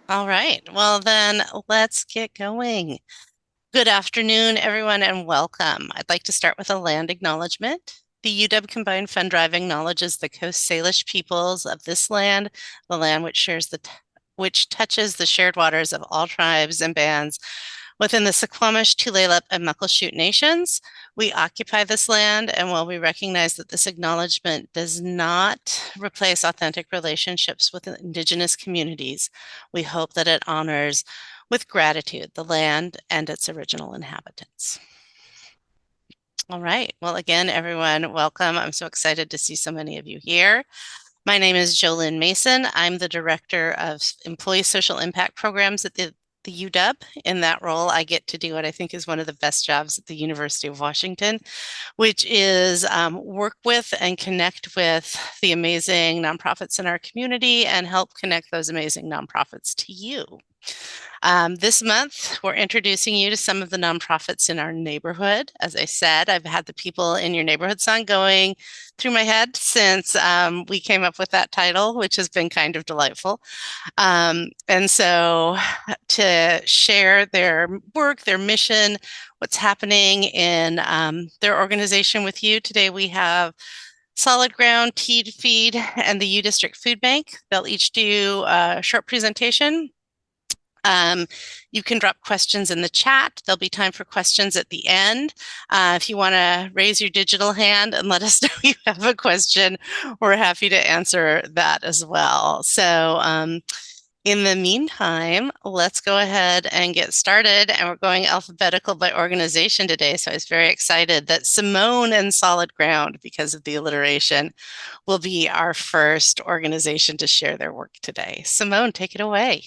All right. Well, then let's get going. Good afternoon, everyone, and welcome. I'd like to start with a land acknowledgement. The UW Combined Fund Drive acknowledges the Coast Salish peoples of this land, the land which touches the shared waters of all tribes and bands within the Suquamish, Tulalip, and Muckleshoot nations. We occupy this land, and while we recognize that this acknowledgement does not replace authentic relationships with Indigenous communities, we hope that it honors with gratitude the land and its original inhabitants. All right. Well, again, everyone, welcome. I'm so excited to see so many of you here. My name is Jolynn Mason. I'm the Director of Employee Social Impact Programs at the UW. In that role, I get to do what I think is one of the best jobs at the University of Washington, which is work with and connect with the amazing nonprofits in our community and help connect those amazing nonprofits to you. This month, we're introducing you to some of the nonprofits in our neighborhood. As I said, I've had the People in Your Neighborhood song going through my head since we came up with that title, which has been kind of delightful. And so to share their work, their mission, what's happening in their organization with you, today we have Solid Ground, Tea Feed, and the UDistrict Food Bank. They'll each do a short presentation. You can drop questions in the chat. There'll be time for questions at the end. If you want to raise your digital hand and let us know you have a question, we're happy to answer that as well. So in the meantime, let's go ahead and get started. And we're going alphabetical by organization today. So I was very excited that Simone and Solid Ground, because of the alliteration, will be our first organization to share their work today. Simone, take it away.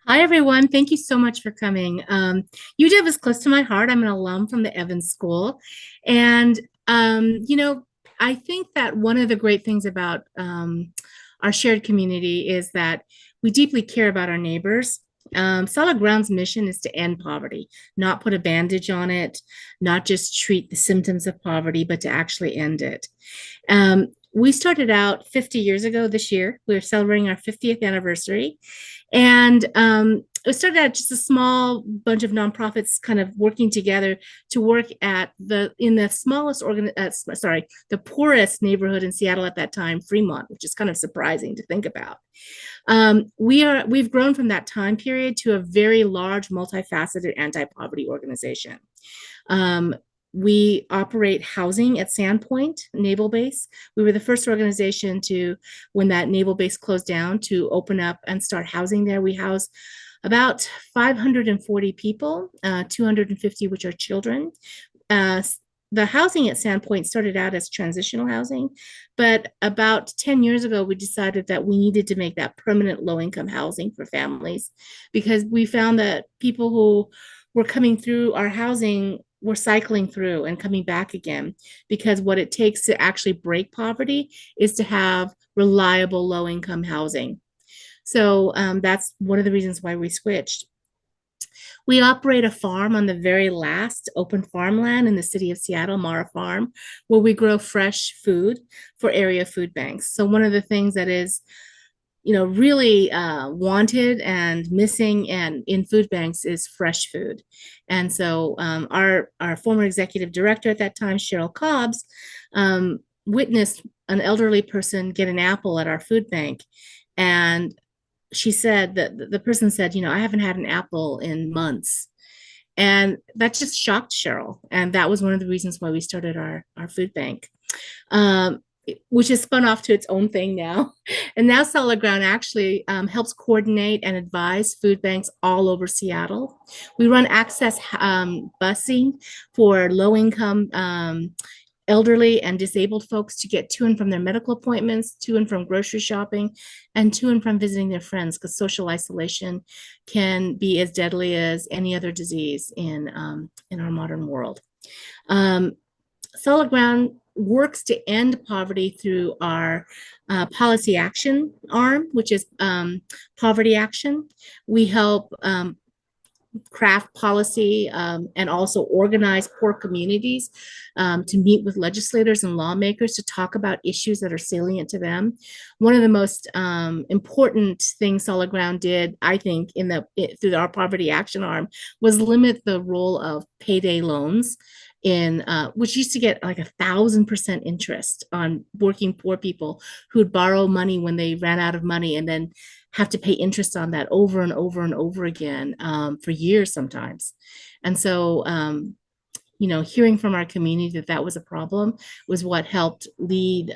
Hi, everyone. Thank you so much for coming. UW is close to my heart. I'm an alum from the Evans School. And, I think that one of the great things about our shared community is that we deeply care about our neighbors. Solid Ground's mission is to end poverty, not put a bandage on it, not just treat the symptoms of poverty, but to actually end it. We started out 50 years ago this year. We're celebrating our 50th anniversary. And it started out just a small bunch of nonprofits kind of working together to work at the poorest neighborhood in Seattle at that time, Fremont, which is kind of surprising to think about. We've grown from that time period to a very large, multifaceted anti-poverty organization. We operate housing at Sandpoint Naval Base. We were the first organization to, when that naval base closed down, to open up and start housing there. We house about 540 people, 250 which are children. The housing at Sandpoint started out as transitional housing, but about 10 years ago, we decided that we needed to make that permanent low-income housing for families because we found that people who were coming through our housing were cycling through and coming back again because what it takes to actually break poverty is to have reliable low-income housing. So that's one of the reasons why we switched. We operate a farm on the very last open farmland in the city of Seattle, Mara Farm, where we grow fresh food for area food banks. So one of the things that is really wanted and missing and in food banks is fresh food. And so our former executive director at that time, Cheryl Cobbs, witnessed an elderly person get an apple at our food bank. And she said that the person said, I haven't had an apple in months. And that just shocked Cheryl. And that was one of the reasons why we started our food bank. Which has spun off to its own thing now. And now Solid Ground actually helps coordinate and advise food banks all over Seattle. We run access busing for low-income elderly and disabled folks to get to and from their medical appointments, to and from grocery shopping, and to and from visiting their friends, because social isolation can be as deadly as any other disease in our modern world. Solid Ground works to end poverty through our policy action arm, which is poverty action. We help craft policy, and also organize poor communities to meet with legislators and lawmakers to talk about issues that are salient to them. One of the most important things Solid Ground did, I think, through our poverty action arm, was limit the role of payday loans in which used to get like 1,000% interest on working poor people who'd borrow money when they ran out of money and then have to pay interest on that over and over and over again for years sometimes. And so, hearing from our community that that was a problem was what helped lead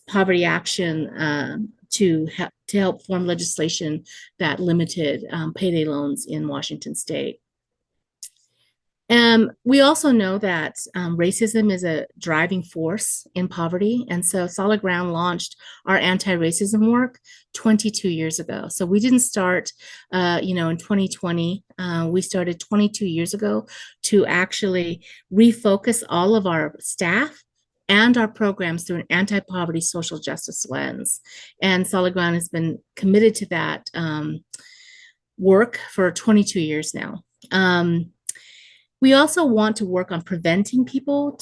poverty action to help form legislation that limited payday loans in Washington state. We also know that racism is a driving force in poverty. And so Solid Ground launched our anti-racism work 22 years ago. So we didn't start, in 2020. We started 22 years ago to actually refocus all of our staff and our programs through an anti-poverty social justice lens. And Solid Ground has been committed to that work for 22 years now. We also want to work on preventing people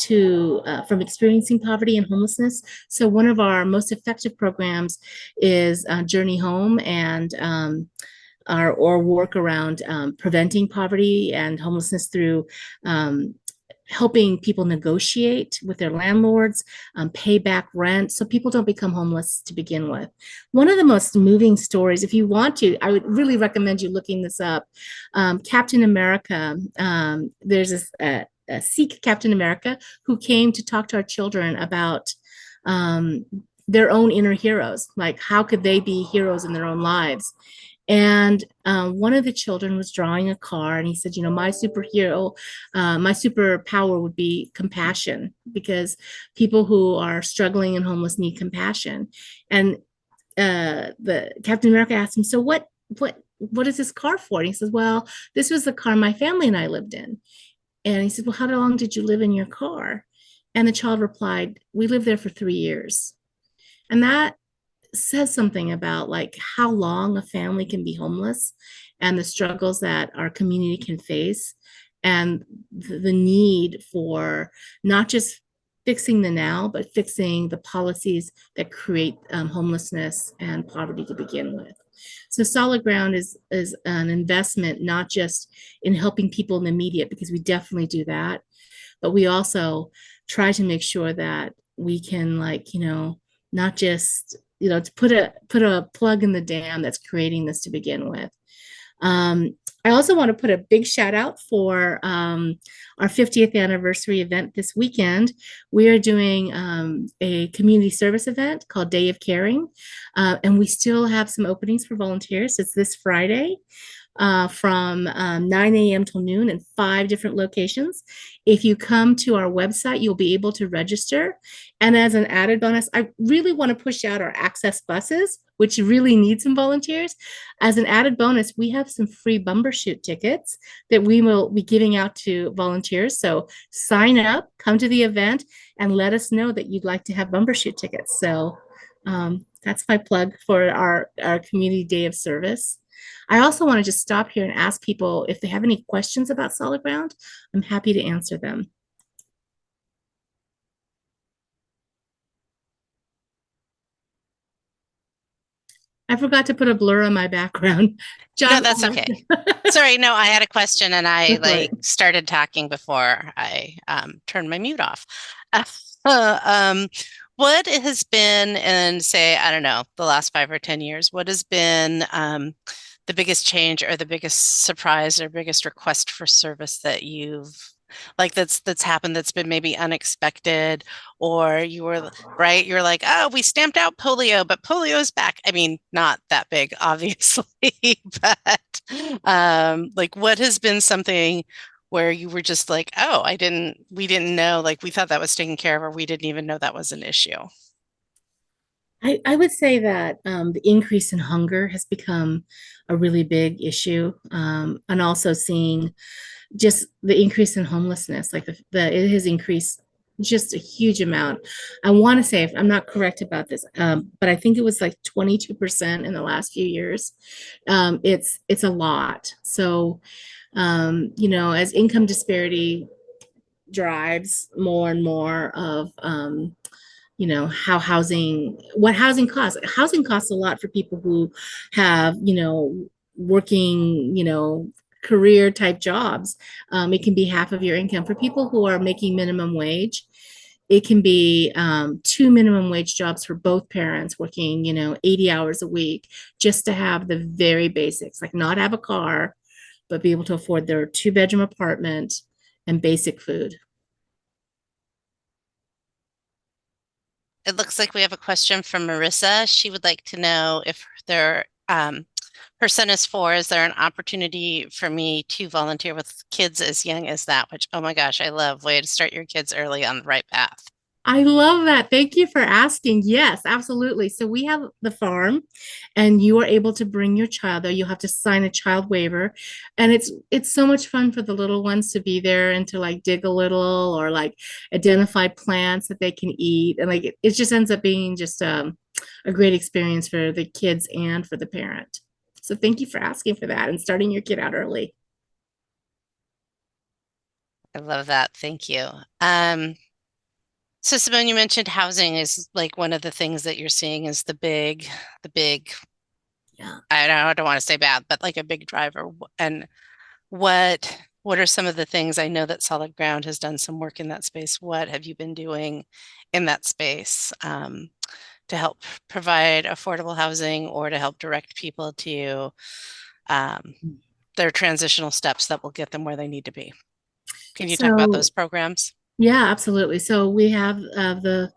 from experiencing poverty and homelessness. So one of our most effective programs is Journey Home, and our work around preventing poverty and homelessness through helping people negotiate with their landlords, pay back rent, so people don't become homeless to begin with. One of the most moving stories, if you want to, I would really recommend you looking this up. Captain America, there's a Sikh Captain America who came to talk to our children about their own inner heroes, like how could they be heroes in their own lives. And one of the children was drawing a car, and he said, my superpower would be compassion, because people who are struggling and homeless need compassion. And the Captain America asked him, so what is this car for? And he says, well, this was the car my family and I lived in. And he said, well, how long did you live in your car? And the child replied, we lived there for 3 years. And that says something about like how long a family can be homeless and the struggles that our community can face, and the need for not just fixing the now, but fixing the policies that create homelessness and poverty to begin with. So Solid Ground is an investment not just in helping people in the immediate, because we definitely do that, but we also try to make sure that we can, not just to put a plug in the dam that's creating this to begin with. I also want to put a big shout out for our 50th anniversary event this weekend. We are doing a community service event called Day of Caring, and we still have some openings for volunteers. It's this Friday. From 9 a.m. till noon in 5 different locations. If you come to our website, you'll be able to register. And as an added bonus, I really want to push out our access buses, which really need some volunteers. As an added bonus, we have some free bumbershoot tickets that we will be giving out to volunteers. So sign up, come to the event, and let us know that you'd like to have bumbershoot tickets. So that's my plug for our community day of service. I also want to just stop here and ask people if they have any questions about Solid Ground. I'm happy to answer them. I forgot to put a blur on my background. John, no, that's okay. Sorry, no, I had a question and I started talking before I turned my mute off. What has been, and say, I don't know, the last 5 or 10 years, what has been the biggest change or the biggest surprise or biggest request for service that you've that's happened that's been maybe unexpected, or you're like, oh, we stamped out polio, but polio is back. I mean, not that big, obviously, but what has been something where you were just like, oh, we didn't know, we thought that was taken care of, or we didn't even know that was an issue? I would say that the increase in hunger has become a really big issue, and also seeing just the increase in homelessness, it has increased just a huge amount. I want to say, if I'm not correct about this, but I think it was like 22% in the last few years. It's a lot. So, as income disparity drives more and more of how what housing costs a lot for people who have working career type jobs. It can be half of your income. For people who are making minimum wage, it can be two minimum wage jobs for both parents working 80 hours a week just to have the very basics, like not have a car but be able to afford their two-bedroom apartment and basic food. It looks like we have a question from Marissa. She would like to know if her son is 4. Is there an opportunity for me to volunteer with kids as young as that? Which, oh my gosh, I love. Way to start your kids early on the right path. I love that. Thank you for asking. Yes, absolutely. So we have the farm, and you are able to bring your child there. You'll have to sign a child waiver, and it's so much fun for the little ones to be there and to like dig a little or like identify plants that they can eat, and like it just ends up being just a great experience for the kids and for the parent. So thank you for asking for that and starting your kid out early. I love that. Thank you. So Simone, you mentioned housing is like one of the things that you're seeing is the big, Yeah. I don't want to say bad, but like a big driver. And what are some of the things I know that Solid Ground has done some work in that space? What have you been doing in that space to help provide affordable housing or to help direct people to um, their transitional steps that will get them where they need to be? Can you talk about So those programs? yeah, absolutely. So we have the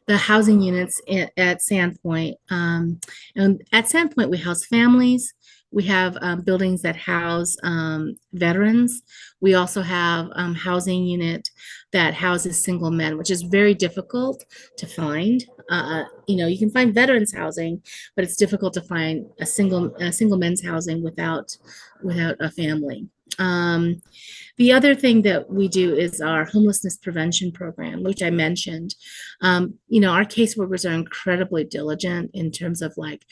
housing units at Sandpoint, and at Sandpoint we house families. We have buildings that house veterans. We also have housing unit that houses single men, which is very difficult to find. You can find veterans housing, but it's difficult to find a single men's housing without a family. The other thing that we do is our homelessness prevention program, which I mentioned. Our caseworkers are incredibly diligent in terms of like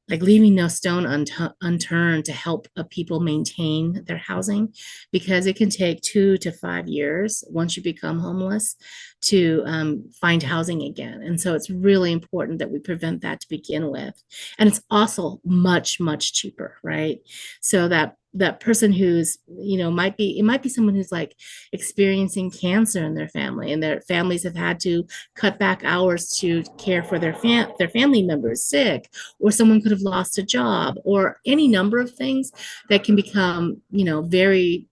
leaving no stone unturned to help people maintain their housing, because it can take 2 to 5 years once you become homeless to find housing again. And so it's really important that we prevent that to begin with. And it's also much, much cheaper, right? So that person who's might be someone who's like experiencing cancer in their family, and their families have had to cut back hours to care for their family members sick, or someone could have lost a job, or any number of things that can become very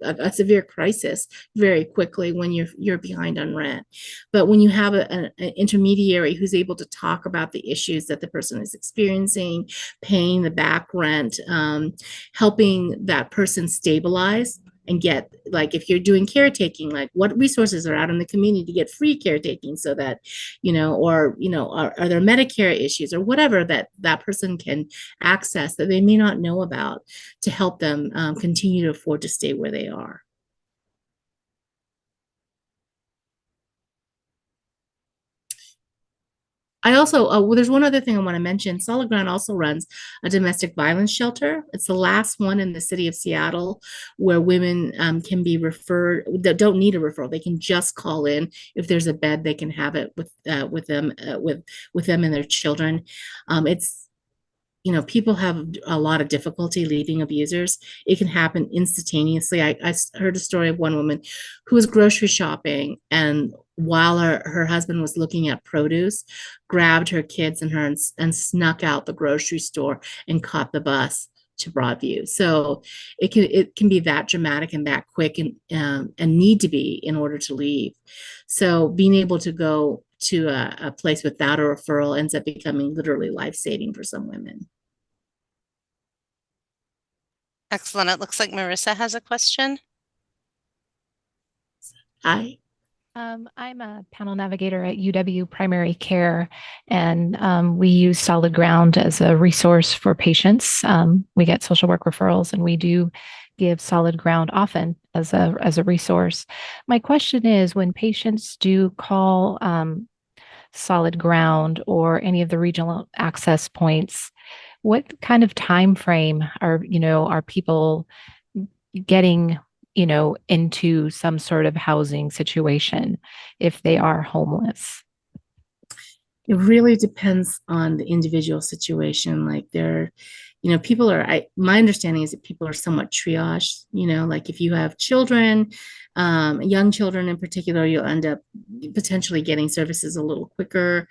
a severe crisis very quickly when you're behind on rent. But when you have an intermediary who's able to talk about the issues that the person is experiencing, paying the back rent, helping that person stabilize and get, like, if you're doing caretaking, like what resources are out in the community to get free caretaking, so that are there Medicare issues or whatever that person can access that they may not know about, to help them continue to afford to stay where they are. I also, well, there's one other thing I want to mention. Solid Ground also runs a domestic violence shelter. It's the last one in the city of Seattle where women can be referred, that don't need a referral. They can just call in. If there's a bed, they can have it with them and their children. It's people have a lot of difficulty leaving abusers. It can happen instantaneously. I heard a story of one woman who was grocery shopping, and while her husband was looking at produce, grabbed her kids and her and snuck out the grocery store and caught the bus to Broadview. So it can be that dramatic and that quick, and need to be in order to leave. So being able to go to a place without a referral ends up becoming literally life-saving for some women. Excellent. It looks like Marissa has a question. Hi. I'm a panel navigator at UW Primary Care, and we use Solid Ground as a resource for patients. We get social work referrals, and we do give Solid Ground often as a resource. My question is, when patients do call Solid Ground or any of the regional access points, what kind of time frame are people getting into some sort of housing situation if they are homeless? It really depends on the individual situation. Like people my understanding is that people are somewhat triaged, like if you have children, young children in particular, you'll end up potentially getting services a little quicker.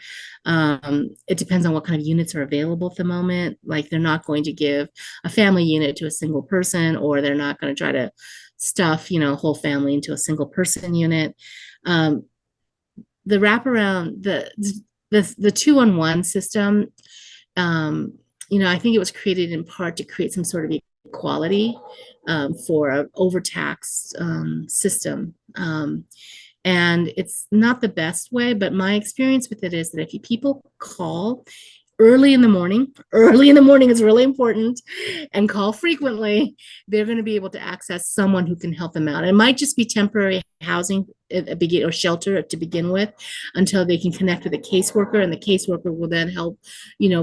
It depends on what kind of units are available at the moment. Like they're not going to give a family unit to a single person, or they're not going to try to stuff, a whole family into a single person unit. The wraparound, the 2-on-1 system, I think it was created in part to create some sort of equality for an overtaxed system. And it's not the best way, but my experience with it is that if people call early in the morning is really important, and call frequently, they're going to be able to access someone who can help them out. It might just be temporary housing or shelter to begin with, until they can connect with a caseworker, and the caseworker will then help,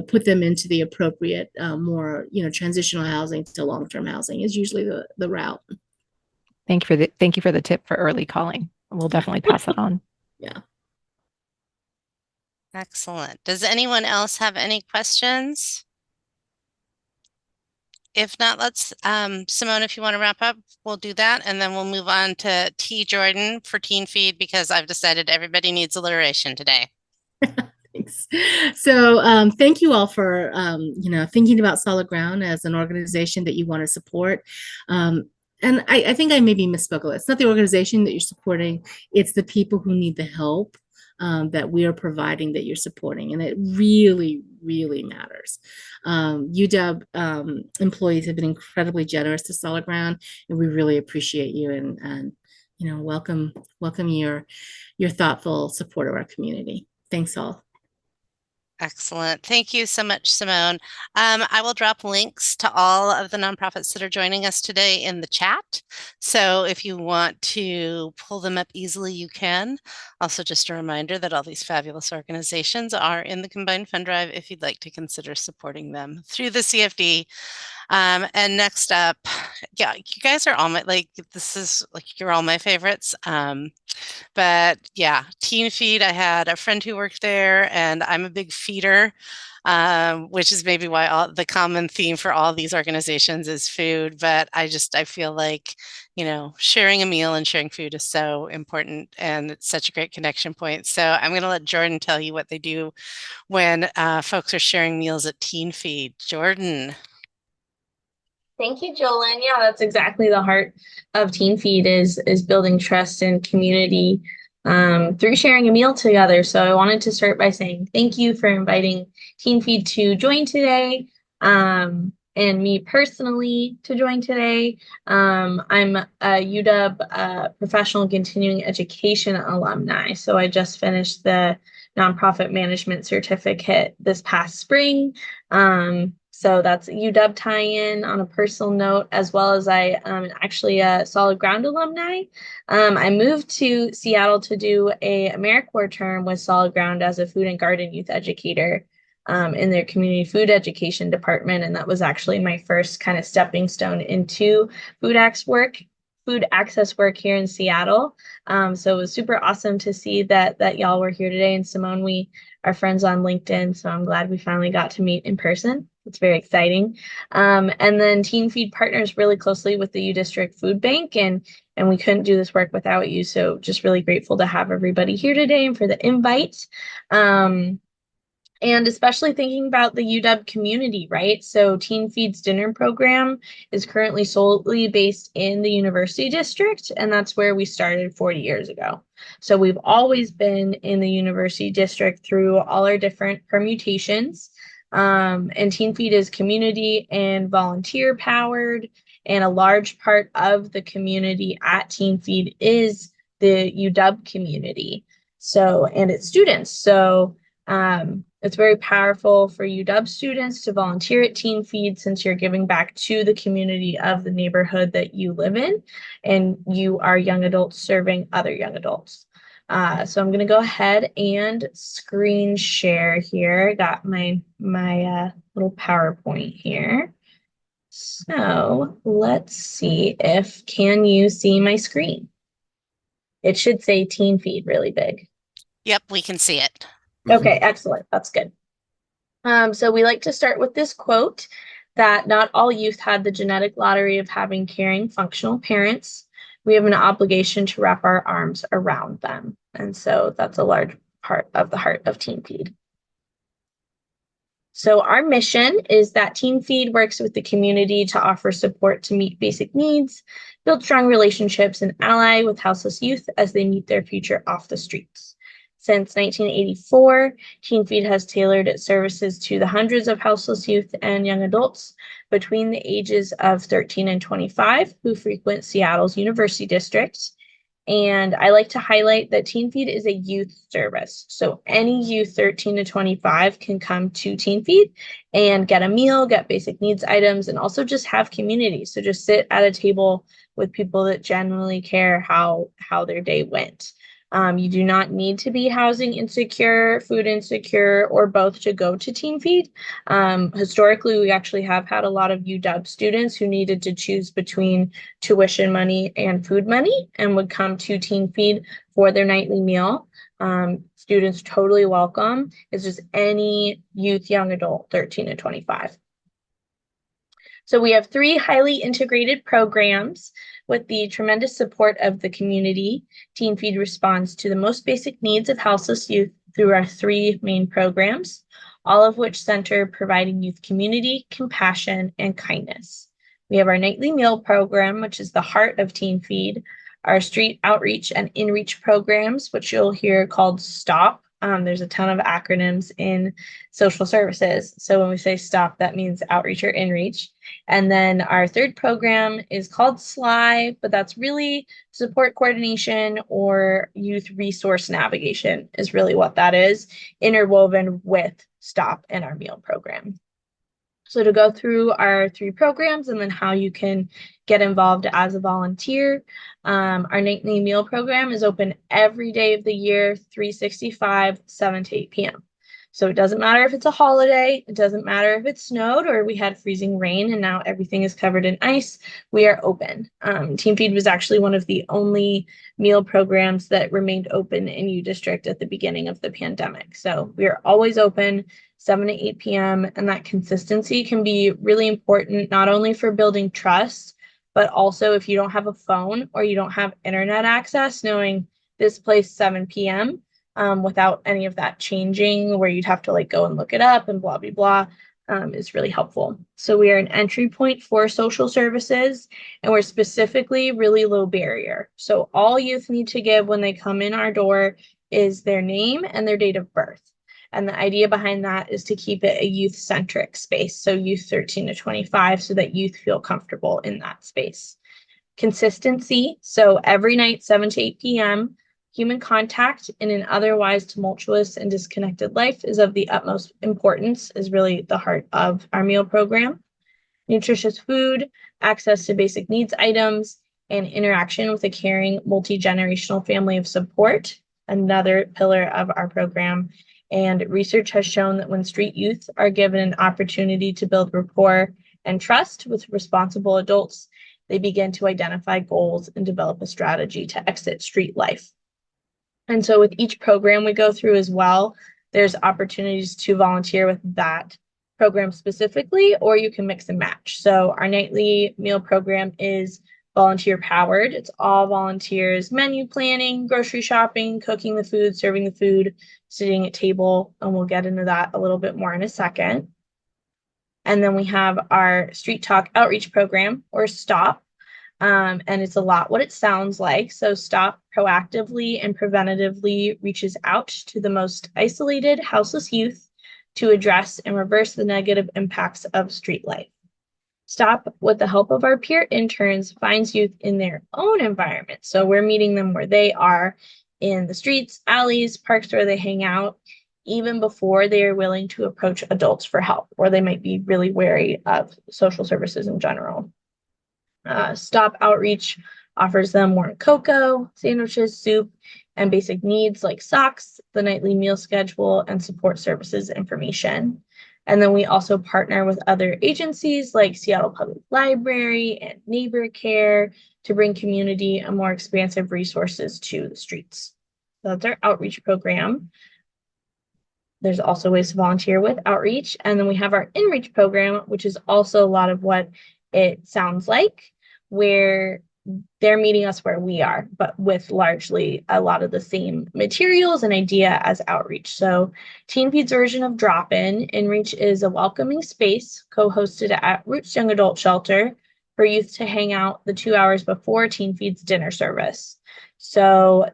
put them into the appropriate, more, transitional housing to long-term housing is usually the route. Thank you for the tip for early calling. We'll definitely pass that on. Yeah. Excellent. Does anyone else have any questions? If not, let's, Simone, if you want to wrap up, we'll do that. And then we'll move on to T. Jordan for Teen Feed, because I've decided everybody needs alliteration today. Thanks. So thank you all for, thinking about Solid Ground as an organization that you want to support. And I think I maybe misspoke a little. It's not the organization that you're supporting. It's the people who need the help that we are providing, that you're supporting. And it really, really matters. UW employees have been incredibly generous to Solid Ground, and we really appreciate you, and welcome your thoughtful support of our community. Thanks all. Excellent. Thank you so much, Simone. I will drop links to all of the nonprofits that are joining us today in the chat. So if you want to pull them up easily, you can. Also, just a reminder that all these fabulous organizations are in the Combined Fund Drive if you'd like to consider supporting them through the CFD. And next up, yeah, you guys are all you're all my favorites. But yeah, Teen Feed, I had a friend who worked there, and I'm a big feeder, which is maybe why the common theme for all these organizations is food. But I feel like, sharing a meal and sharing food is so important, and it's such a great connection point. So I'm going to let Jordan tell you what they do when folks are sharing meals at Teen Feed. Jordan. Thank you, Jolyn. Yeah, that's exactly the heart of Teen Feed is building trust and community through sharing a meal together. So I wanted to start by saying thank you for inviting Teen Feed to join today, and me personally to join today. I'm a UW professional continuing education alumni. So I just finished the nonprofit management certificate this past spring. So that's a UW tie-in on a personal note, as well as I am actually a Solid Ground alumni. I moved to Seattle to do a AmeriCorps term with Solid Ground as a food and garden youth educator in their community food education department. And that was actually my first kind of stepping stone into food access work here in Seattle. So it was super awesome to see that y'all were here today. And Simone, we are friends on LinkedIn, so I'm glad we finally got to meet in person. It's very exciting. And then Teen Feed partners really closely with the UDistrict Food Bank, and we couldn't do this work without you. So just really grateful to have everybody here today and for the invite. And especially thinking about the UW community, right? So Teen Feed's dinner program is currently solely based in the University District, and that's where we started 40 years ago. So we've always been in the University District through all our different permutations. And Teen Feed is community and volunteer powered, and a large part of the community at Teen Feed is the UW community. So, and its students. So, It's very powerful for UW students to volunteer at Teen Feed, since you're giving back to the community of the neighborhood that you live in, and you are young adults serving other young adults. So I'm going to go ahead and screen share here. I got my little PowerPoint here. So let's see if, can you see my screen? It should say Teen Feed really big. Yep, we can see it. Okay, excellent. That's good. So we like to start with this quote that not all youth had the genetic lottery of having caring, functional parents. We have an obligation to wrap our arms around them. And so that's a large part of the heart of Teen Feed. So our mission is that Teen Feed works with the community to offer support to meet basic needs, build strong relationships, and ally with houseless youth as they meet their future off the streets. Since 1984, Teen Feed has tailored its services to the hundreds of houseless youth and young adults between the ages of 13 and 25 who frequent Seattle's University District. And I like to highlight that Teen Feed is a youth service. So any youth 13 to 25 can come to Teen Feed and get a meal, get basic needs items, and also just have community. So just sit at a table with people that genuinely care how their day went. You do not need to be housing insecure, food insecure, or both to go to Teen Feed. Historically, we actually have had a lot of UW students who needed to choose between tuition money and food money and would come to Teen Feed for their nightly meal. Students totally welcome. It's just any youth, young adult, 13 to 25. So we have 3 highly integrated programs. With the tremendous support of the community, Teen Feed responds to the most basic needs of houseless youth through our 3 main programs, all of which center providing youth community, compassion, and kindness. We have our nightly meal program, which is the heart of Teen Feed, our street outreach and in-reach programs, which you'll hear called STOP. There's a ton of acronyms in social services. So when we say STOP, that means outreach or in-reach. And then our 3rd program is called SLY, but that's really support coordination or youth resource navigation is really what that is, interwoven with STOP in our meal program. So to go through our 3 programs and then how you can get involved as a volunteer, our nightly meal program is open every day of the year, 365, 7 to 8 p.m. So it doesn't matter if it's a holiday, it doesn't matter if it snowed or we had freezing rain and now everything is covered in ice, we are open. Teen Feed was actually one of the only meal programs that remained open in UDistrict at the beginning of the pandemic. So we are always open 7 to 8 p.m. and that consistency can be really important, not only for building trust, but also if you don't have a phone or you don't have internet access, knowing this place 7 p.m. Without any of that changing where you'd have to like go and look it up and blah, blah, blah, is really helpful. So we are an entry point for social services and we're specifically really low barrier. So all youth need to give when they come in our door is their name and their date of birth. And the idea behind that is to keep it a youth-centric space. So youth 13 to 25, so that youth feel comfortable in that space. Consistency. So every night, 7 to 8 p.m., human contact in an otherwise tumultuous and disconnected life is of the utmost importance, is really the heart of our meal program. Nutritious food, access to basic needs items, and interaction with a caring multi-generational family of support, another pillar of our program. And research has shown that when street youth are given an opportunity to build rapport and trust with responsible adults, they begin to identify goals and develop a strategy to exit street life. And so with each program we go through as well, there's opportunities to volunteer with that program specifically, or you can mix and match. So our nightly meal program is volunteer powered. It's all volunteers, menu planning, grocery shopping, cooking the food, serving the food, sitting at table, and we'll get into that a little bit more in a second. And then we have our Street Talk Outreach Program, or STOP, and it's a lot what it sounds like. So STOP proactively and preventatively reaches out to the most isolated, houseless youth to address and reverse the negative impacts of street life. STOP, with the help of our peer interns, finds youth in their own environment. So we're meeting them where they are, in the streets, alleys, parks where they hang out, even before they are willing to approach adults for help, or they might be really wary of social services in general. Stop Outreach offers them warm cocoa, sandwiches, soup, and basic needs like socks, the nightly meal schedule, and support services information. And then we also partner with other agencies like Seattle Public Library and Neighbor Care to bring community and more expansive resources to the streets. So that's our outreach program. There's also ways to volunteer with outreach. And then we have our inReach program, which is also a lot of what it sounds like, where they're meeting us where we are, but with largely a lot of the same materials and idea as outreach. So Teen Feed's version of Drop-In, inReach is a welcoming space co-hosted at Roots Young Adult Shelter for youth to hang out the 2 hours before Teen Feed's dinner service. So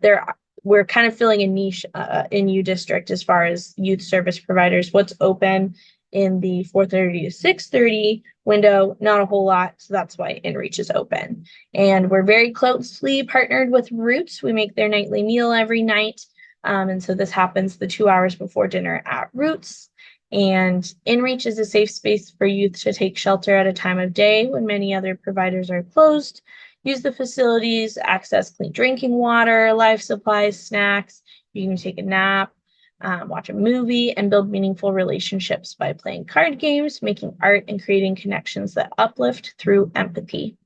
we're kind of filling a niche in UDistrict as far as youth service providers. What's open in the 4:30 to 6:30 window, not a whole lot. So that's why inReach is open. And we're very closely partnered with Roots. We make their nightly meal every night. And so this happens the 2 hours before dinner at Roots. And inReach is a safe space for youth to take shelter at a time of day when many other providers are closed, use the facilities, access clean drinking water, life supplies, snacks. You can take a nap, watch a movie, and build meaningful relationships by playing card games, making art, and creating connections that uplift through empathy.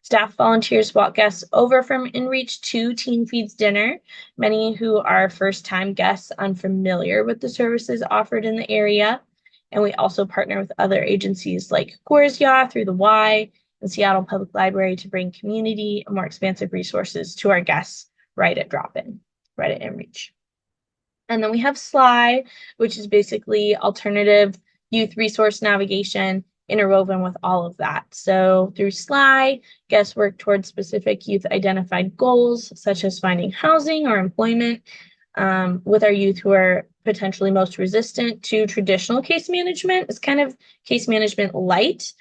Staff volunteers walk guests over from inReach to Teen Feed's dinner, many who are first-time guests unfamiliar with the services offered in the area. And we also partner with other agencies like Gorsya through the Y and Seattle Public Library to bring community and more expansive resources to our guests right at Drop-In, right at inReach. And then we have SLY, which is basically alternative youth resource navigation interwoven with all of that. So through SLY, guests work towards specific youth identified goals, such as finding housing or employment with our youth who are potentially most resistant to traditional case management. It's kind of case management light,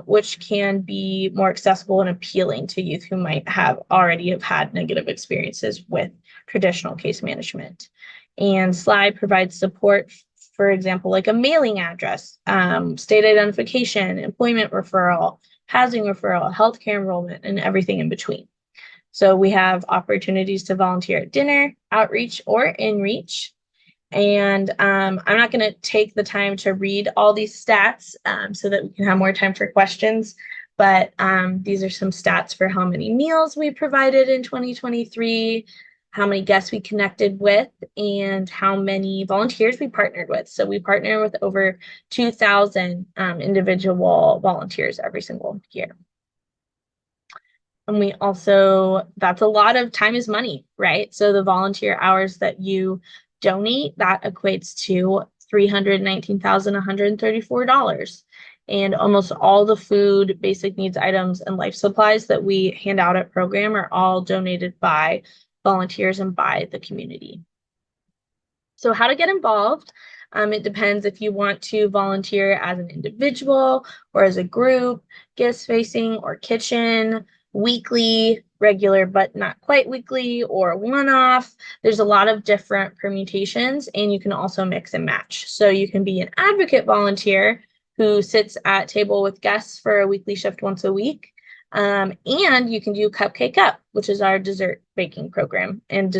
which can be more accessible and appealing to youth who might already have had negative experiences with traditional case management. And SLY provides support, for example, like a mailing address, state identification, employment referral, housing referral, healthcare enrollment, and everything in between. So we have opportunities to volunteer at dinner, outreach, or inReach. And I'm not going to take the time to read all these stats so that we can have more time for questions. But these are some stats for how many meals we provided in 2023, how many guests we connected with, and how many volunteers we partnered with. So we partner with over 2,000 individual volunteers every single year. And we also, that's a lot of time is money, right? So the volunteer hours that you donate, that equates to $319,134. And almost all the food, basic needs items, and life supplies that we hand out at program are all donated by volunteers and by the community. So how to get involved? It depends if you want to volunteer as an individual or as a group, guest facing or kitchen, weekly, regular but not quite weekly, or one-off. There's a lot of different permutations, and you can also mix and match. So you can be an advocate volunteer who sits at table with guests for a weekly shift once a week. And you can do Cupcake Up, which is our dessert baking program, and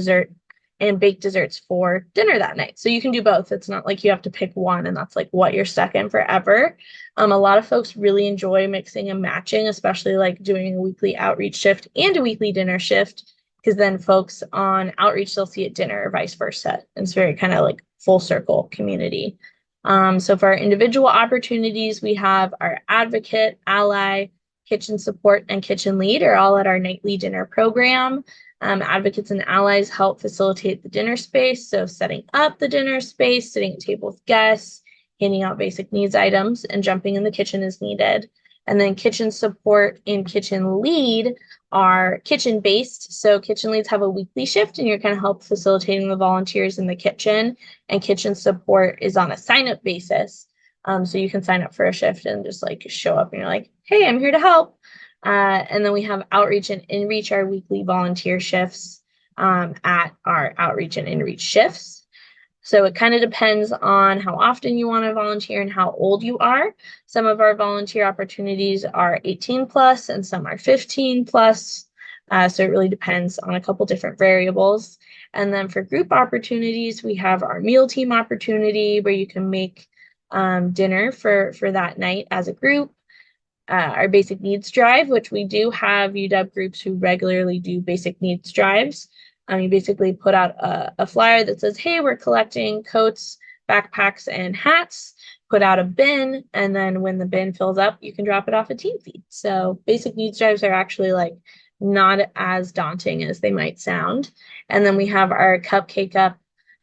bake desserts for dinner that night. So you can do both. It's not like you have to pick one and that's like what you're stuck in forever. A lot of folks really enjoy mixing and matching, especially like doing a weekly outreach shift and a weekly dinner shift, because then folks on outreach, they'll see at dinner or vice versa. It's very kind of like full circle community. So for our individual opportunities, we have our advocate, ally, kitchen support, and kitchen lead are all at our nightly dinner program. Advocates and allies help facilitate the dinner space. So setting up the dinner space, sitting at table with guests, handing out basic needs items, and jumping in the kitchen as needed. And then kitchen support and kitchen lead are kitchen based. So kitchen leads have a weekly shift and you're kind of help facilitating the volunteers in the kitchen, and kitchen support is on a sign up basis. So you can sign up for a shift and just like show up and you're like, hey, I'm here to help. And then we have outreach and inReach, our weekly volunteer shifts at our outreach and inReach shifts. So it kind of depends on how often you want to volunteer and how old you are. Some of our volunteer opportunities are 18 plus and some are 15 plus. So it really depends on a couple different variables. And then for group opportunities, we have our meal team opportunity where you can make dinner for that night as a group. Our basic needs drive, which we do have UW groups who regularly do basic needs drives. You basically put out a flyer that says, hey, we're collecting coats, backpacks, and hats. Put out a bin, and then when the bin fills up, you can drop it off at Team Feed. So basic needs drives are actually like not as daunting as they might sound. And then we have our Cupcake Up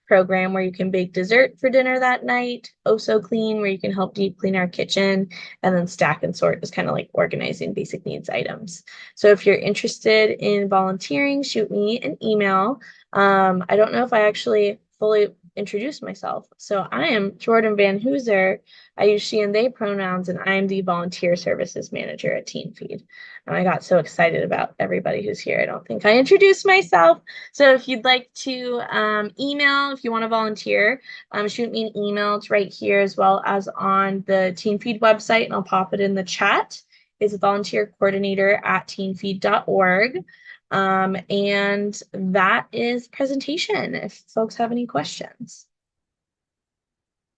program where you can bake dessert for dinner that night. Oh So Clean, where you can help deep clean our kitchen. And then Stack and Sort is kind of like organizing basic needs items. So if you're interested in volunteering, shoot me an email. I don't know if I actually fully introduced myself. So I am Jordan Van Hooser. I use she and they pronouns, and I am the volunteer services manager at Teen Feed. And I got so excited about everybody who's here. I don't think I introduced myself. So if you'd like to email, if you want to volunteer, shoot me an email. It's right here as well as on the Teen Feed website, and I'll pop it in the chat. It's volunteer coordinator at teenfeed.org. And that is presentation if folks have any questions.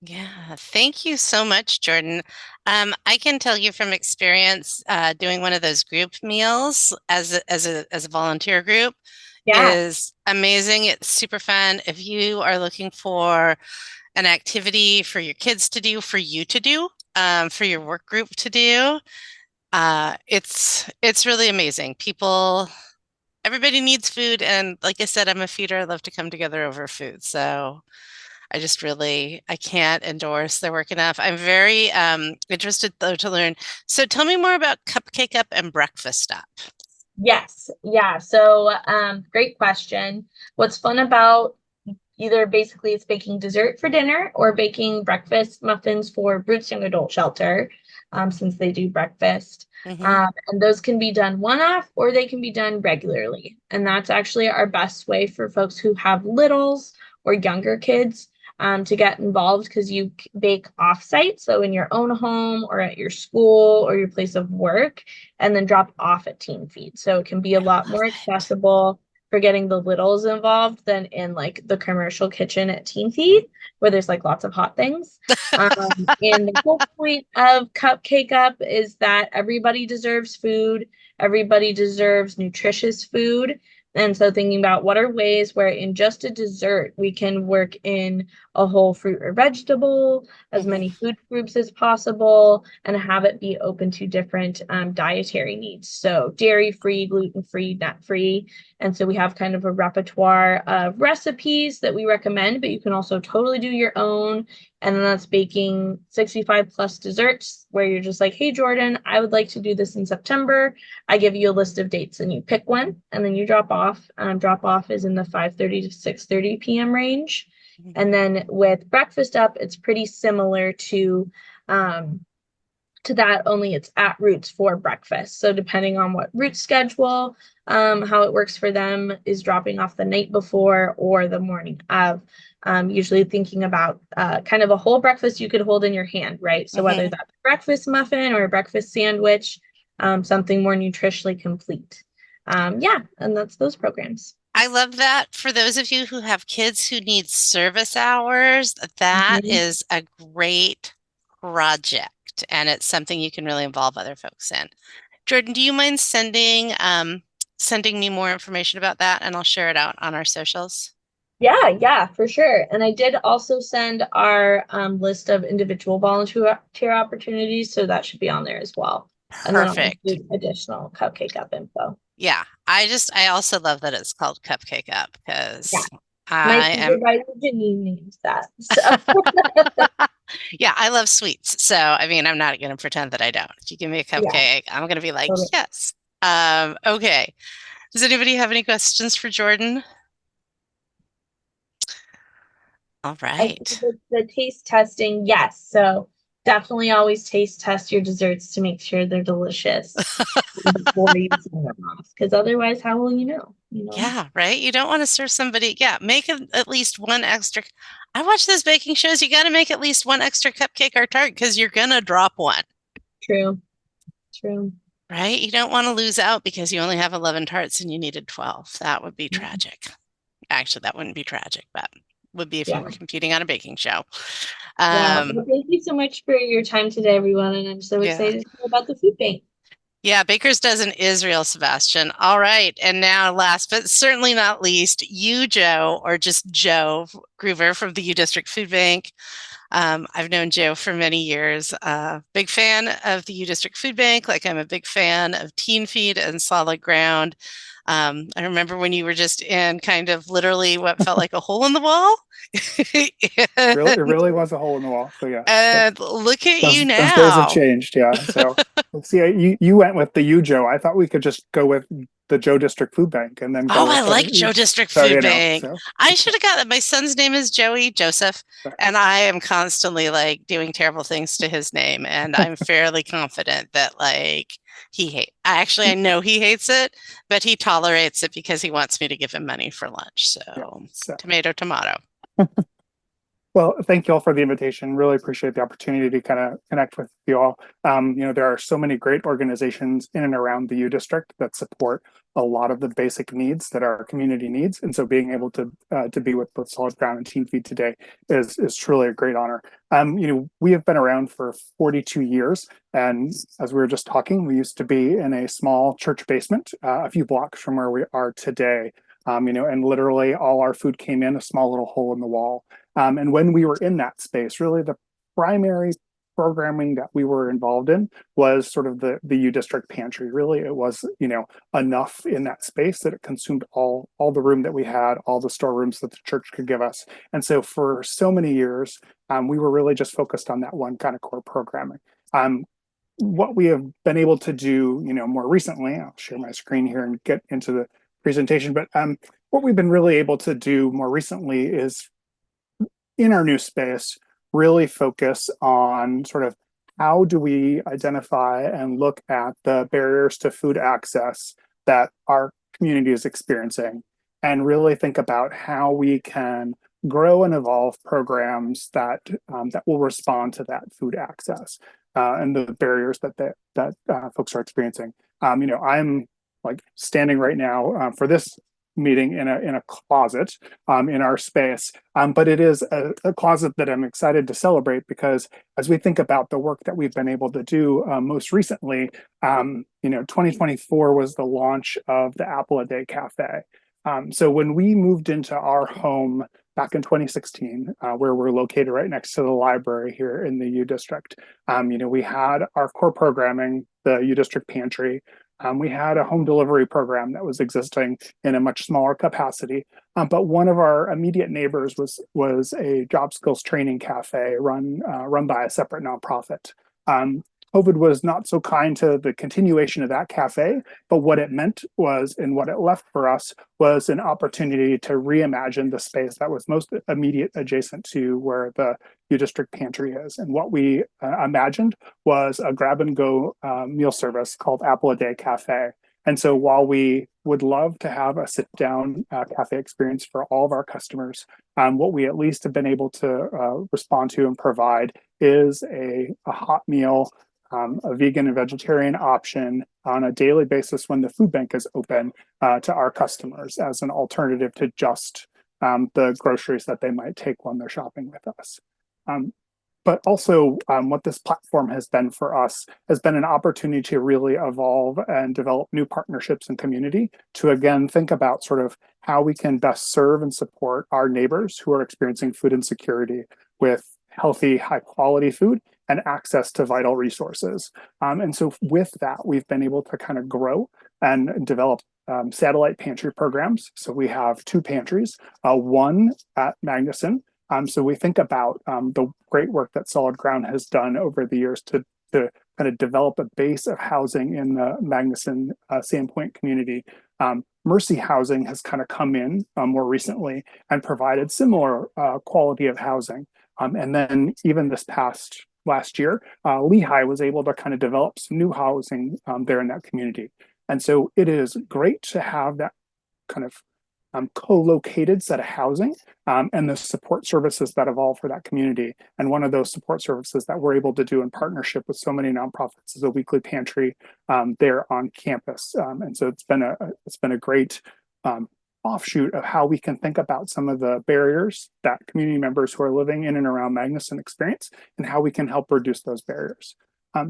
Yeah, thank you so much, Jordan. I can tell you from experience, doing one of those group meals as a volunteer group is amazing. It's super fun. If you are looking for an activity for your kids to do, for you to do, for your work group to do, it's really amazing. Everybody needs food, and like I said, I'm a feeder. I love to come together over food. So I can't endorse their work enough. I'm very interested though to learn. So tell me more about Cupcake Up and Breakfast Up. Yes. Yeah. So great question. What's fun about either basically it's baking dessert for dinner or baking breakfast muffins for Roots Young Adult Shelter, since they do breakfast. And those can be done one-off or they can be done regularly. And that's actually our best way for folks who have littles or younger kids to get involved, because you bake off-site, so in your own home or at your school or your place of work, and then drop off at Teen Feed. So it can be a lot more accessible for getting the littles involved than in like the commercial kitchen at Teen Feed, where there's like lots of hot things. And the whole point of Cupcake Up is that everybody deserves food. Everybody deserves nutritious food. And so thinking about what are ways where in just a dessert, we can work in a whole fruit or vegetable, as many food groups as possible, and have it be open to different dietary needs. So dairy-free, gluten-free, nut-free. And so we have kind of a repertoire of recipes that we recommend, but you can also totally do your own. And then that's baking 65 plus desserts where you're just like, hey, Jordan, I would like to do this in September. I give you a list of dates and you pick one and then you drop off. Drop off is in the 5:30 to 6:30 p.m. range. And then with Breakfast Up, it's pretty similar to that, only it's at Roots for breakfast. So depending on what Roots schedule, how it works for them is dropping off the night before or the morning of. Usually thinking about kind of a whole breakfast you could hold in your hand, right? So whether that's a breakfast muffin or a breakfast sandwich, something more nutritionally complete. Yeah, and that's those programs. I love that. For those of you who have kids who need service hours, that is a great project, and it's something you can really involve other folks in. Jordan, do you mind sending me more information about that, and I'll share it out on our socials? Yeah, for sure. And I did also send our list of individual volunteer opportunities, so that should be on there as well. Perfect. And then I'll include additional Cupcake Up info. Yeah, I also love that it's called Cupcake Up, because my supervisor Janine names that. So. Yeah, I love sweets. So I mean, I'm not going to pretend that I don't. If you give me a cupcake, I'm going to be like, yes. Okay. Does anybody have any questions for Jordan? All right. The taste testing, yes. So definitely always taste test your desserts to make sure they're delicious before you send them off. Because otherwise, how will you know? You know? Yeah, right. You don't want to serve somebody. Yeah, make at least one extra. I watch those baking shows. You got to make at least one extra cupcake or tart because you're gonna drop one, True. True. right? You don't want to lose out because you only have 11 tarts and you needed 12. That would be Mhm. tragic. Actually, that wouldn't be tragic, but would be if you Yeah. were competing on a baking show. Yeah. Well, thank you so much for your time today, everyone. And I'm so Yeah. excited to hear about the food bank. Yeah, Baker's dozen Israel, Sebastian. All right. And now, last but certainly not least, you, Joe, or just Joe Groover from the UDistrict Food Bank. I've known Joe for many years. Big fan of the UDistrict Food Bank, like I'm a big fan of Teen Feed and Solid Ground. I remember when you were just in kind of literally what felt like a hole in the wall. Really, it really was a hole in the wall. So yeah, And look at you those days have now. changed. Yeah. So let's see. You went with the U Joe. I thought we could just go with the Joe District Food Bank and then Oh, go I with like the. Joe District So Food you know. Bank. So I should have got it. My son's name is Joey Joseph, and I am constantly like doing terrible things to his name, and I'm fairly confident that like he hate. I know he hates it, but he tolerates it because he wants me to give him money for lunch. yeah. So So. tomato, tomato. Well, thank you all for the invitation. Really appreciate the opportunity to kind of connect with you all. There are so many great organizations in and around the U District that support a lot of the basic needs that our community needs, and so being able to be with both Solid Ground and Teen Feed today is truly a great honor. We have been around for 42 years, and as we were just talking, we used to be in a small church basement, a few blocks from where we are today. And literally all our food came in a small little hole in the wall. And when we were in that space, really the primary programming that we were involved in was sort of the U District pantry. Really, it was, enough in that space that it consumed all the room that we had, all the storerooms that the church could give us. And so for so many years, we were really just focused on that one kind of core programming. What we have been able to do, more recently, I'll share my screen here and get into the presentation, but what we've been really able to do more recently is in our new space, really focus on sort of how do we identify and look at the barriers to food access that our community is experiencing, and really think about how we can grow and evolve programs that will respond to that food access and the barriers that folks are experiencing. I'm like standing right now for this meeting in a closet in our space, but it is a closet that I'm excited to celebrate because as we think about the work that we've been able to do most recently, 2024 was the launch of the Apple a Day Cafe. So when we moved into our home back in 2016, where we're located right next to the library here in the U District, we had our core programming, the U District Pantry. We had a home delivery program that was existing in a much smaller capacity, but one of our immediate neighbors was a job skills training cafe run by a separate nonprofit. COVID was not so kind to the continuation of that cafe, but what it meant was, and what it left for us, was an opportunity to reimagine the space that was most immediate adjacent to where the U District Pantry is. And what we imagined was a grab and go meal service called Apple a Day Cafe. And so while we would love to have a sit down cafe experience for all of our customers, what we at least have been able to respond to and provide is a hot meal, a vegan and vegetarian option on a daily basis when the food bank is open to our customers as an alternative to just the groceries that they might take when they're shopping with us. But also what this platform has been for us has been an opportunity to really evolve and develop new partnerships and community to, again, think about sort of how we can best serve and support our neighbors who are experiencing food insecurity with healthy, high quality food and access to vital resources. And so with that, we've been able to kind of grow and develop satellite pantry programs. So we have two pantries, one at Magnuson. So we think about the great work that Solid Ground has done over the years to kind of develop a base of housing in the Magnuson Sandpoint community. Mercy Housing has kind of come in more recently and provided similar quality of housing. And then even this past last year, Lehigh was able to kind of develop some new housing there in that community. And so it is great to have that kind of co-located set of housing and the support services that evolve for that community. And one of those support services that we're able to do in partnership with so many nonprofits is a weekly pantry there on campus. And so it's been a great offshoot of how we can think about some of the barriers that community members who are living in and around Magnuson experience and how we can help reduce those barriers.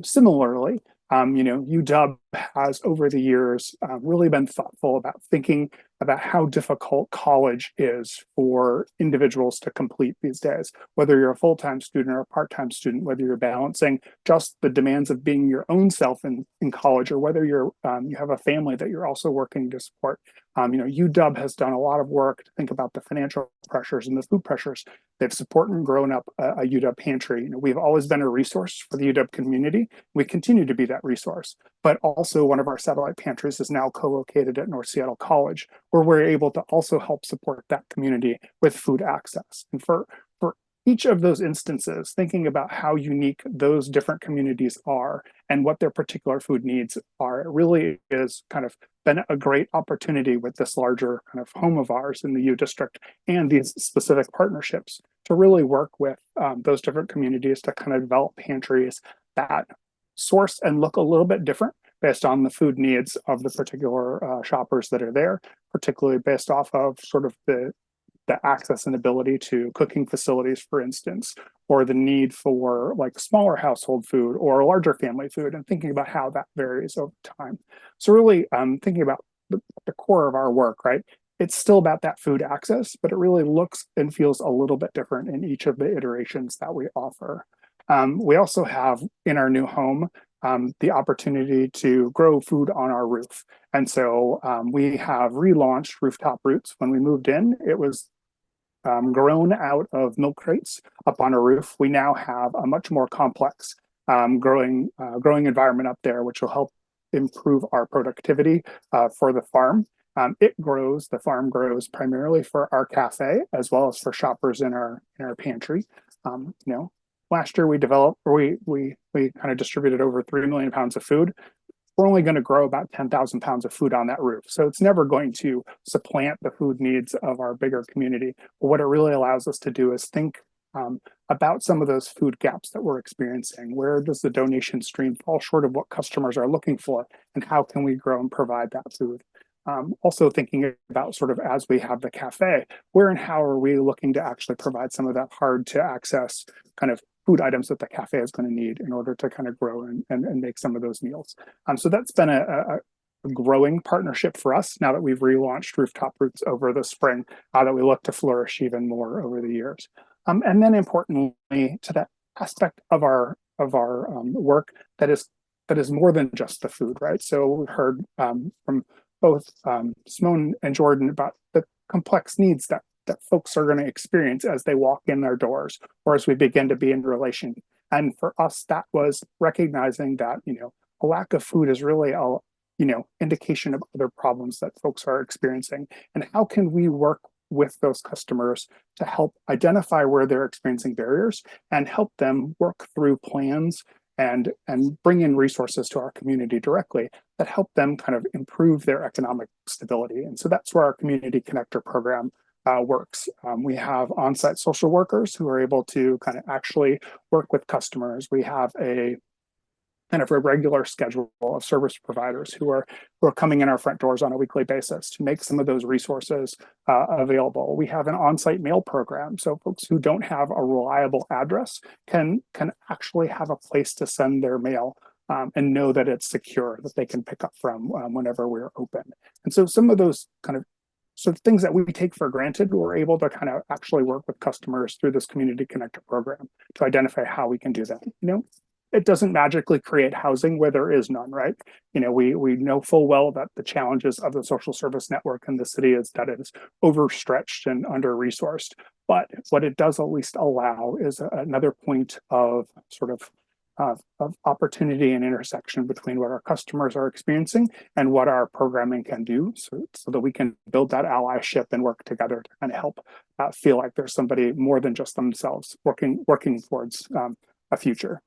Similarly, UW has over the years really been thoughtful about thinking about how difficult college is for individuals to complete these days, whether you're a full-time student or a part-time student, whether you're balancing just the demands of being your own self in college, or whether you have a family that you're also working to support. UW has done a lot of work to think about the financial pressures and the food pressures. They've supported and grown up a UW pantry. We've always been a resource for the UW community. We continue to be that resource, but also one of our satellite pantries is now co-located at North Seattle College, where we're able to also help support that community with food access. And for each of those instances, thinking about how unique those different communities are and what their particular food needs are, it really is kind of been a great opportunity with this larger kind of home of ours in the UDistrict and these specific partnerships to really work with those different communities to kind of develop pantries that source and look a little bit different based on the food needs of the particular shoppers that are there, particularly based off of sort of the access and ability to cooking facilities, for instance, or the need for like smaller household food or larger family food, and thinking about how that varies over time. So really thinking about the core of our work, right? It's still about that food access, but it really looks and feels a little bit different in each of the iterations that we offer. We also have in our new home the opportunity to grow food on our roof. And so we have relaunched Rooftop Roots. When we moved in, it was grown out of milk crates up on a roof. We now have a much more complex growing environment up there, which will help improve our productivity for the farm. The farm grows primarily for our cafe as well as for shoppers in our pantry. Last year we kind of distributed over 3 million pounds of food. We're only going to grow about 10,000 pounds of food on that roof. So it's never going to supplant the food needs of our bigger community. But what it really allows us to do is think about some of those food gaps that we're experiencing. Where does the donation stream fall short of what customers are looking for? And how can we grow and provide that food? Also thinking about sort of as we have the cafe, where and how are we looking to actually provide some of that hard to access kind of food items that the cafe is going to need in order to kind of grow and make some of those meals. So that's been a growing partnership for us now that we've relaunched Rooftop Roots over the spring, that we look to flourish even more over the years. And then importantly, to that aspect of our work that is more than just the food, right? So we've heard from both Simone and Jordan about the complex needs that folks are going to experience as they walk in their doors or as we begin to be in relation. And for us, that was recognizing that, a lack of food is really a, indication of other problems that folks are experiencing. And how can we work with those customers to help identify where they're experiencing barriers and help them work through plans and bring in resources to our community directly that help them kind of improve their economic stability. And so that's where our Community Connector program works. We have on-site social workers who are able to kind of actually work with customers. We have a kind of a regular schedule of service providers who are coming in our front doors on a weekly basis to make some of those resources available. We have an on-site mail program, so folks who don't have a reliable address can actually have a place to send their mail and know that it's secure, that they can pick up from whenever we're open. And so some of those kind of sort of things that we take for granted, we're able to kind of actually work with customers through this Community Connector program to identify how we can do that. It doesn't magically create housing where there is none, right? We know full well that the challenges of the social service network in the city is that it is overstretched and under-resourced. But what it does at least allow is another point of sort of opportunity and intersection between what our customers are experiencing and what our programming can do, so that we can build that allyship and work together to kind of help feel like there's somebody more than just themselves working towards a future.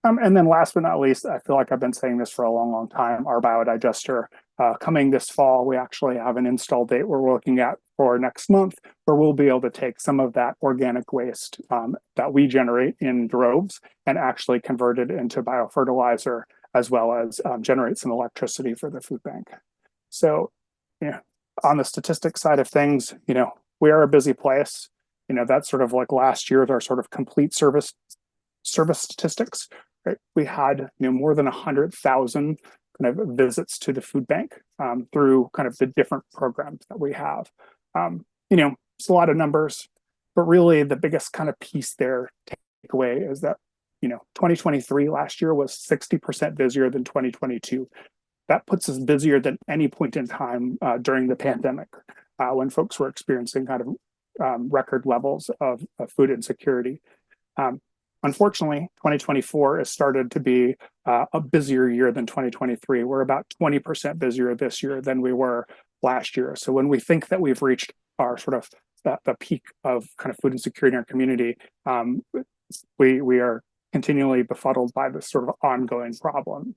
And then last but not least, I feel like I've been saying this for a long, long time, our biodigester coming this fall, we actually have an install date we're looking at for next month, where we'll be able to take some of that organic waste that we generate in droves and actually convert it into biofertilizer, as well as generate some electricity for the food bank. So, on the statistics side of things, we are a busy place. That's sort of like last year's our sort of complete service statistics. Right? We had more than 100,000 kind of visits to the food bank through kind of the different programs that we have. It's a lot of numbers, but really the biggest kind of piece there takeaway is that 2023 last year was 60% busier than 2022. That puts us busier than any point in time during the pandemic, when folks were experiencing kind of record levels of food insecurity. Unfortunately, 2024 has started to be a busier year than 2023. We're about 20% busier this year than we were last year. So when we think that we've reached our sort of the peak of kind of food insecurity in our community, we are continually befuddled by this sort of ongoing problem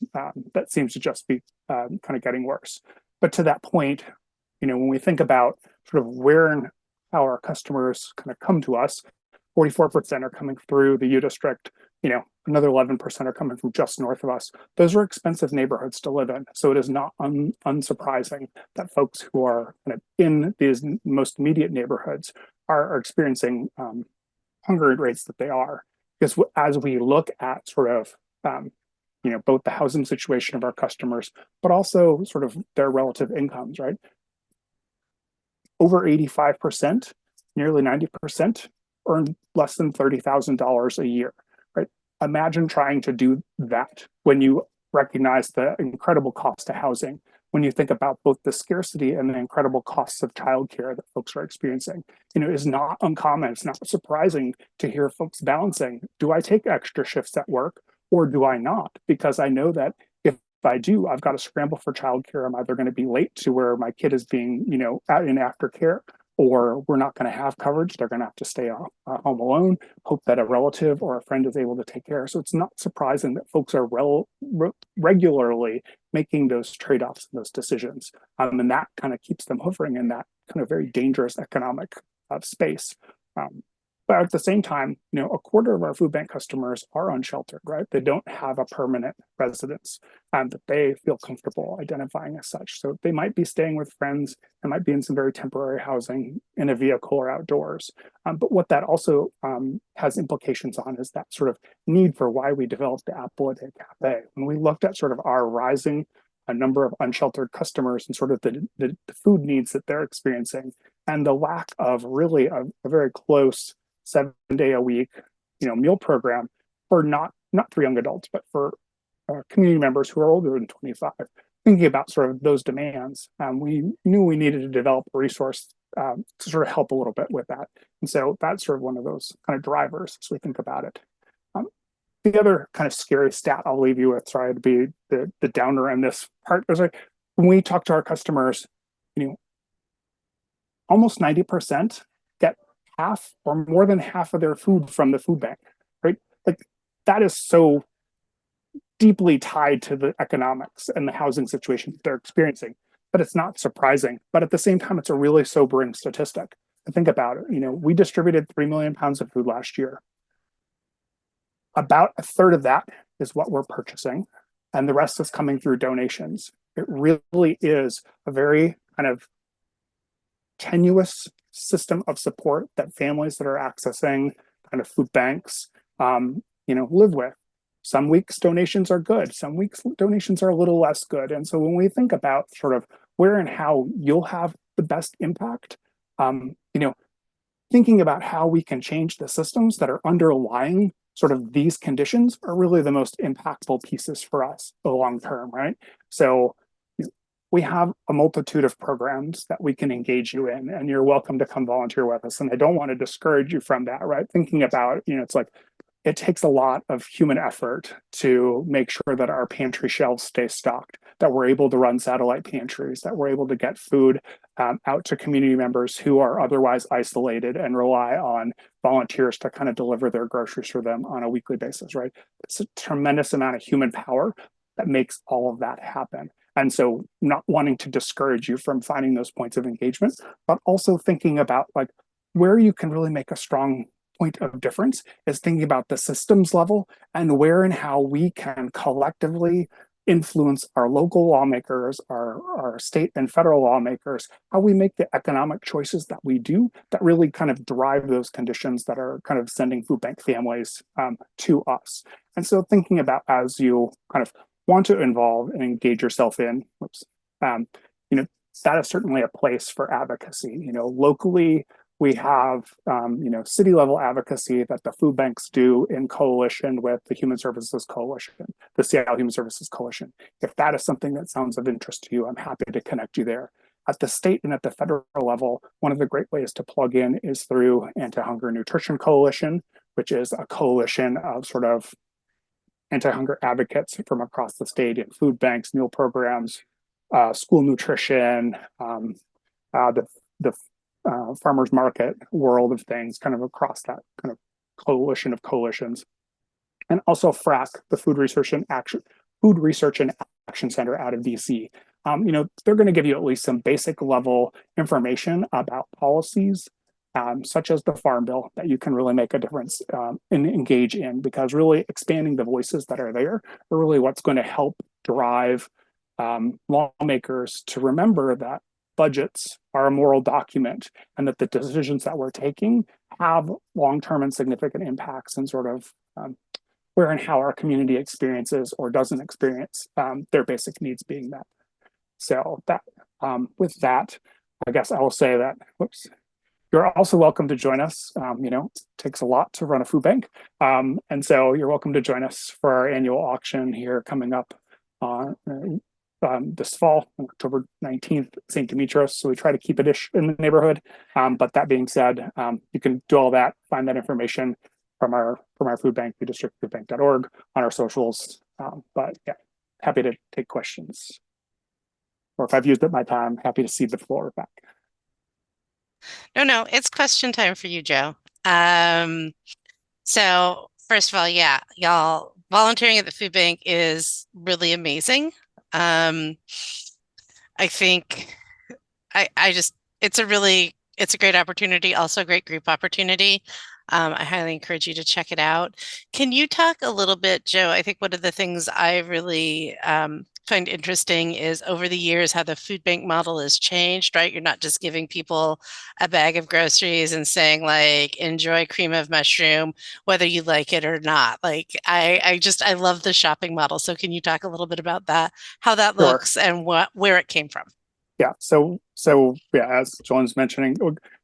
that seems to just be kind of getting worse. But to that point, when we think about sort of where and how our customers kind of come to us, 44% are coming through the UDistrict, another 11% are coming from just north of us. Those are expensive neighborhoods to live in. So it is not unsurprising that folks who are kind of in these most immediate neighborhoods are experiencing hunger rates that they are. Because as we look at sort of, both the housing situation of our customers, but also sort of their relative incomes, right? Over 85%, nearly 90%, earn less than $30,000 a year, right? Imagine trying to do that when you recognize the incredible cost of housing, when you think about both the scarcity and the incredible costs of childcare that folks are experiencing. Is not uncommon. It's not surprising to hear folks balancing, do I take extra shifts at work or do I not? Because I know that if I do, I've got to scramble for childcare. I'm either going to be late to where my kid is being, out in aftercare, or we're not going to have coverage. They're going to have to stay home alone, hope that a relative or a friend is able to take care. So it's not surprising that folks are regularly making those trade-offs and those decisions. And that kind of keeps them hovering in that kind of very dangerous economic space. But at the same time, a quarter of our food bank customers are unsheltered, right? They don't have a permanent residence that they feel comfortable identifying as such. So they might be staying with friends, they might be in some very temporary housing in a vehicle or outdoors. But what that also has implications on is that sort of need for why we developed the Apple a Day Cafe. When we looked at sort of our rising number of unsheltered customers and sort of the food needs that they're experiencing, and the lack of really a very close 7-day-a-week, meal program for not for young adults, but for community members who are older than 25. Thinking about sort of those demands, we knew we needed to develop a resource to sort of help a little bit with that. And so that's sort of one of those kind of drivers as we think about it. The other kind of scary stat I'll leave you with, sorry to be the downer in this part, is like when we talk to our customers, almost 90% get half or more than half of their food from the food bank, right? Like that is so deeply tied to the economics and the housing situation that they're experiencing, but it's not surprising. But at the same time, it's a really sobering statistic to think about it. We distributed 3 million pounds of food last year. About a third of that is what we're purchasing, and the rest is coming through donations. It really is a very kind of tenuous system of support that families that are accessing kind of food banks, live with. Some weeks donations are good. Some weeks donations are a little less good. And so when we think about sort of where and how you'll have the best impact, thinking about how we can change the systems that are underlying sort of these conditions are really the most impactful pieces for us the long term, right? So we have a multitude of programs that we can engage you in, and you're welcome to come volunteer with us. And I don't want to discourage you from that, right? Thinking about, it's like it takes a lot of human effort to make sure that our pantry shelves stay stocked, that we're able to run satellite pantries, that we're able to get food out to community members who are otherwise isolated and rely on volunteers to kind of deliver their groceries for them on a weekly basis, right? It's a tremendous amount of human power that makes all of that happen. And so not wanting to discourage you from finding those points of engagement, but also thinking about like where you can really make a strong point of difference is thinking about the systems level and where and how we can collectively influence our local lawmakers, our state and federal lawmakers, how we make the economic choices that we do that really kind of drive those conditions that are kind of sending food bank families to us. And so thinking about as you kind of want to involve and engage yourself in, that is certainly a place for advocacy. Locally, we have, city level advocacy that the food banks do in coalition with the Human Services Coalition, the Seattle Human Services Coalition. If that is something that sounds of interest to you, I'm happy to connect you there. At the state and at the federal level, one of the great ways to plug in is through Anti-Hunger Nutrition Coalition, which is a coalition of sort of anti-hunger advocates from across the state in food banks, meal programs, school nutrition, the farmers market world of things, kind of across that kind of coalition of coalitions. And also FRAC, the Food Research and Action Center out of DC. They're going to give you at least some basic level information about policies such as the Farm Bill that you can really make a difference and engage in, because really expanding the voices that are there are really what's going to help drive lawmakers to remember that budgets are a moral document and that the decisions that we're taking have long-term and significant impacts and sort of where and how our community experiences or doesn't experience their basic needs being met. So that with that, I guess I will say that, you're also welcome to join us. It takes a lot to run a food bank. And so you're welcome to join us for our annual auction here coming up this fall, October 19th, St. Demetrius. So we try to keep it ish in the neighborhood. But that being said, you can do all that, find that information from our food bank, UDistrictFoodBank.org, on our socials. But yeah, happy to take questions. Or if I've used up my time, happy to cede the floor back. No, it's question time for you, Joe. So first of all, yeah, y'all volunteering at the food bank is really amazing. I think it's a great opportunity, also a great group opportunity. I highly encourage you to check it out. Can you talk a little bit, Joe? I think one of the things I really find interesting is over the years how the food bank model has changed, right? You're not just giving people a bag of groceries and saying like, enjoy cream of mushroom, whether you like it or not. Like I love the shopping model. So can you talk a little bit about that, how that Sure. looks and where it came from? Yeah. So yeah, as Joan's mentioning,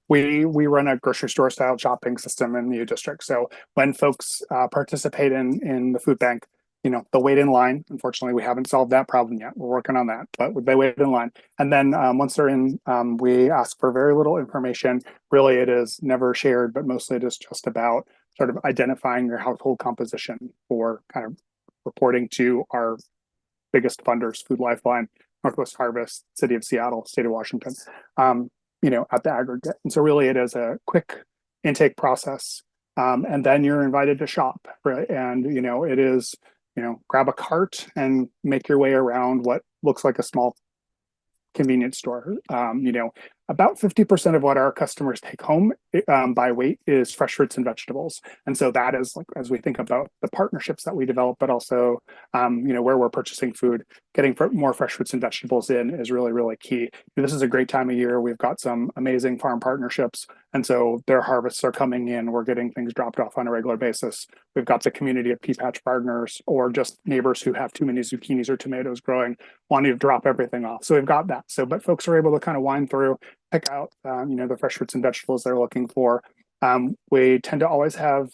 we run a grocery store style shopping system in the UDistrict. So when folks participate in the food bank, they'll wait in line. Unfortunately, we haven't solved that problem yet. We're working on that, but they wait in line. And then once they're in, we ask for very little information. Really, it is never shared, but mostly it is just about sort of identifying your household composition for kind of reporting to our biggest funders, Food Lifeline, Northwest Harvest, City of Seattle, State of Washington, at the aggregate. And so really it is a quick intake process. And then you're invited to shop, right? And, it is, grab a cart and make your way around what looks like a small convenience store. About 50% of what our customers take home by weight is fresh fruits and vegetables. And so that is, like, as we think about the partnerships that we develop, but also, where we're purchasing food, getting more fresh fruits and vegetables in is really, really key. This is a great time of year. We've got some amazing farm partnerships. And so their harvests are coming in. We're getting things dropped off on a regular basis. We've got the community of pea patch partners or just neighbors who have too many zucchinis or tomatoes growing, wanting to drop everything off. So we've got that. So, but folks are able to kind of wind through, pick out, the fresh fruits and vegetables they're looking for. We tend to always have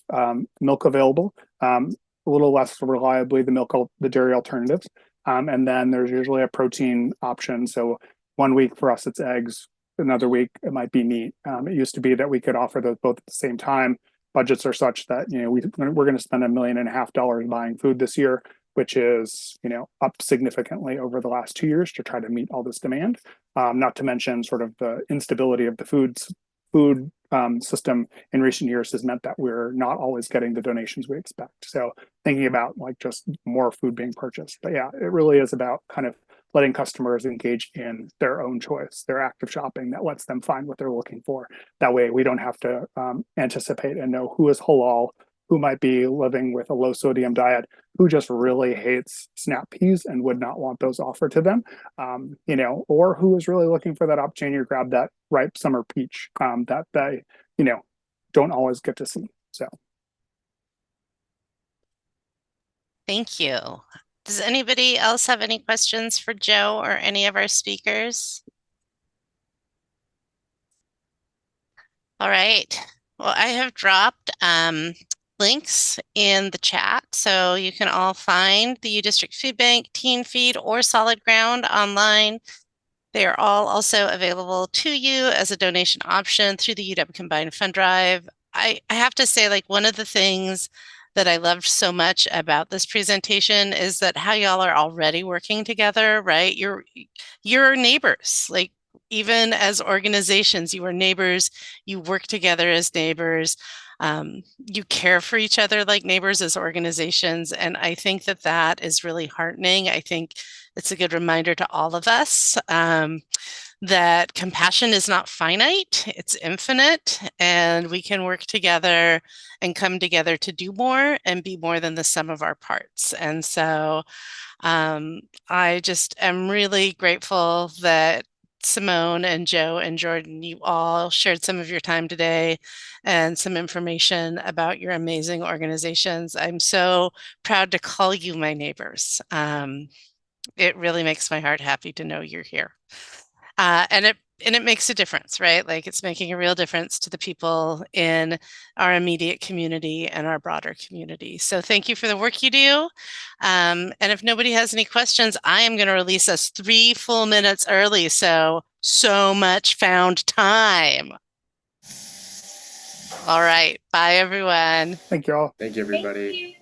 milk available, a little less reliably the dairy alternatives. And then there's usually a protein option. So one week for us, it's eggs. Another week, it might be meat. It used to be that we could offer those both at the same time, budgets are such that, we're going to spend $1.5 million buying food this year, which is, up significantly over the last 2 years to try to meet all this demand. Not to mention sort of the instability of the food system in recent years has meant that we're not always getting the donations we expect. So thinking about like just more food being purchased. But yeah, it really is about kind of letting customers engage in their own choice, their active shopping that lets them find what they're looking for. That way we don't have to anticipate and know who is halal, who might be living with a low sodium diet, who just really hates snap peas and would not want those offered to them, or who is really looking for that opportunity to grab that ripe summer peach that they, don't always get to see. So. Thank you. Does anybody else have any questions for Joe or any of our speakers? All right. Well, I have dropped links in the chat, so you can all find the UDistrict Food Bank, Teen Feed, or Solid Ground online. They are all also available to you as a donation option through the UW Combined Fund Drive. I have to say, like, one of the things that I loved so much about this presentation is that how y'all are already working together, right? You're neighbors, like even as organizations, you are neighbors, you work together as neighbors, you care for each other like neighbors as organizations. And I think that that is really heartening. I think it's a good reminder to all of us that compassion is not finite, it's infinite, and we can work together and come together to do more and be more than the sum of our parts. And so I just am really grateful that Simone and Joe and Jordan, you all shared some of your time today and some information about your amazing organizations. I'm so proud to call you my neighbors. It really makes my heart happy to know you're here. And it makes a difference, right? Like it's making a real difference to the people in our immediate community and our broader community. So thank you for the work you do. And if nobody has any questions, I am going to release us 3 full minutes early. So much found time. All right. Bye, everyone. Thank you all. Thank you, everybody. Thank you.